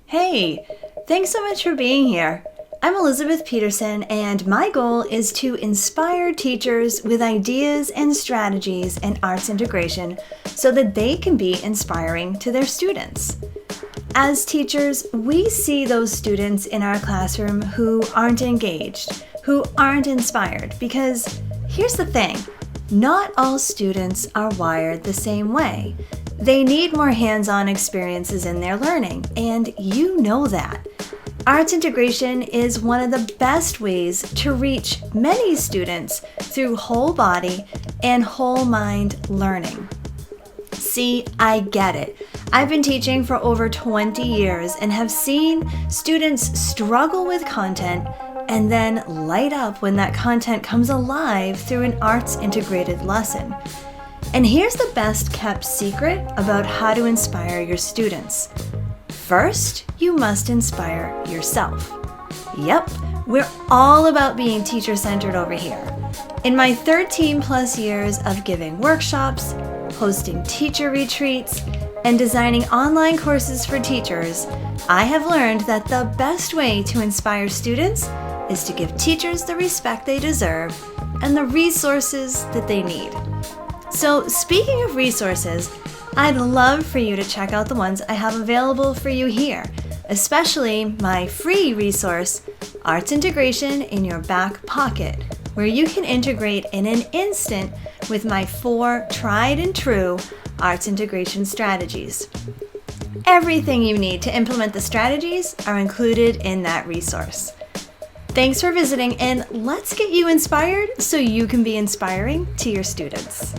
Hey, thanks so much for being here. I'm Elizabeth Peterson, and my goal is to inspire teachers with ideas and strategies in arts integration so that they can be inspiring to their students. As teachers, we see those students in our classroom who aren't engaged, who aren't inspired, because here's the thing, not all students are wired the same way. They need more hands-on experiences in their learning, and you know that. Arts integration is one of the best ways to reach many students through whole body and whole mind learning. See, I get it. I've been teaching for over 20 years and have seen students struggle with content and then light up when that content comes alive through an arts integrated lesson. And here's the best kept secret about how to inspire your students. First, you must inspire yourself. Yep, we're all about being teacher-centered over here. In my 13 plus years of giving workshops, hosting teacher retreats, and designing online courses for teachers, I have learned that the best way to inspire students is to give teachers the respect they deserve and the resources that they need. So speaking of resources, I'd love for you to check out the ones I have available for you here, especially my free resource, Arts Integration in Your Back Pocket, where you can integrate in an instant with my 4 tried and true arts integration strategies. Everything you need to implement the strategies are included in that resource. Thanks for visiting, and let's get you inspired so you can be inspiring to your students.